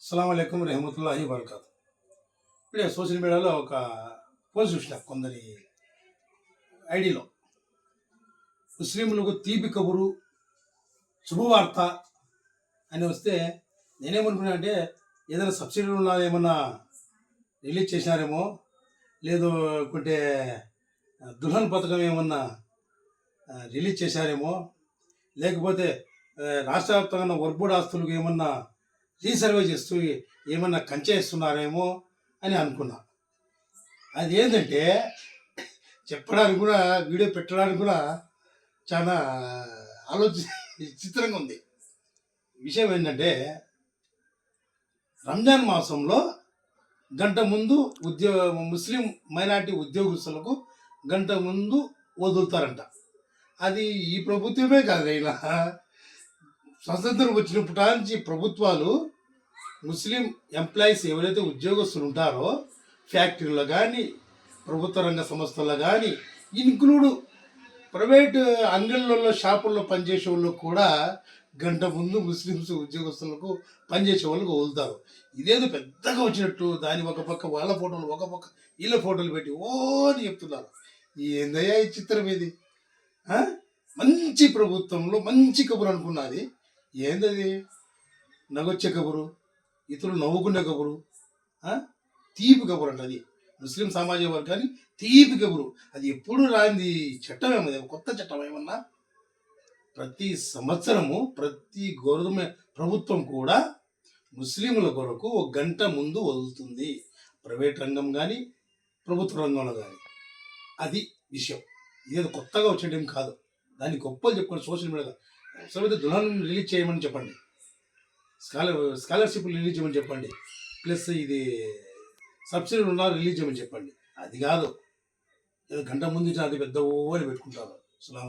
అస్సలాము అలైకుం రహమతుల్లాహి వబర్కాతు. ఇప్పుడే సోషల్ మీడియాలో ఒక పోస్ట్ చూసిన కొందరి ఐడిలో ముస్లింలకు తీపి కబురు శుభవార్త అని వస్తే నేనేమనుకున్నా అంటే ఏదైనా సబ్సిడీలు ఉన్నా ఏమన్నా రిలీజ్ చేసినారేమో, లేదు కొంటే దుల్హన్ పథకం ఏమన్నా రిలీజ్ చేశారేమో, లేకపోతే రాష్ట్ర వ్యాప్తంగా వర్బోర్డ్ ఆస్తులకు ఏమన్నా రీసర్వే చేస్తూ ఏమన్నా కంచె ఇస్తున్నారేమో అని అనుకున్నా. అది ఏంటంటే చెప్పడానికి కూడా, వీడియో పెట్టడానికి కూడా చాలా చిత్రంగా ఉంది. విషయం ఏంటంటే రంజాన్ మాసంలో గంట ముందు ముస్లిం మైనార్టీ ఉద్యోగస్తులకు గంట ముందు వదులుతారంట. అది ఈ ప్రభుత్వమే కాదు, ఇలా స్వతంత్రం వచ్చినప్పటి నుంచి ప్రభుత్వాలు ముస్లిం ఎంప్లాయీస్ ఎవరైతే ఉద్యోగస్తులు ఉంటారో ఫ్యాక్టరీలో కానీ, ప్రభుత్వ రంగ సంస్థల్లో కానీ, ఇంక్లూడ్ ప్రైవేట్ అంగళ్ళల్లో షాపుల్లో పనిచేసే వాళ్ళకు కూడా గంట ముందు ముస్లిమ్స్ ఉద్యోగస్తులకు పనిచేసే వాళ్ళకు వదులుతారు. ఇదేదో పెద్దగా వచ్చినట్టు దాని ఒక పక్క వాళ్ళ ఫోటోలు, ఒక పక్క వీళ్ళ ఫోటోలు పెట్టి ఓ అని చెప్తున్నారు. ఏందయ్యా ఈ చిత్రం ఇది? మంచి ప్రభుత్వంలో మంచి కబురు అనుకున్నది ఏందది? నగొచ్చే కబురు, ఇతరులు నవ్వుకునే కబురు, తీపి కబురు అంట. అది ముస్లిం సామాజిక వర్గాన్ని తీపి కబురు. అది ఎప్పుడు రాంది చట్టం ఏమది, కొత్త చట్టం ఏమన్నా? ప్రతి సంవత్సరము ప్రతి గవర్నమెంట్ ప్రభుత్వం కూడా ముస్లింల కొరకు ఒక గంట ముందు వదులుతుంది, ప్రైవేట్ రంగం కానీ ప్రభుత్వ రంగంలో కానీ. అది విషయం. ఇదేదో కొత్తగా వచ్చేటం కాదు. దాన్ని గొప్పలు చెప్పుకోండి సోషల్ మీడియాలో. అవసరమైతే దుల్హన్ రిలీజ్ చేయమని చెప్పండి, స్కాలర్షిప్ రిలీజ్ చేయమని చెప్పండి, ప్లస్ ఇది సబ్సిడీలు ఉన్నా రిలీజ్ చేయమని చెప్పండి. అది కాదు, ఏదో గంట ముందు అది పెద్ద ఓ అని పెట్టుకుంటారు. అస్సలాము అలైకుం.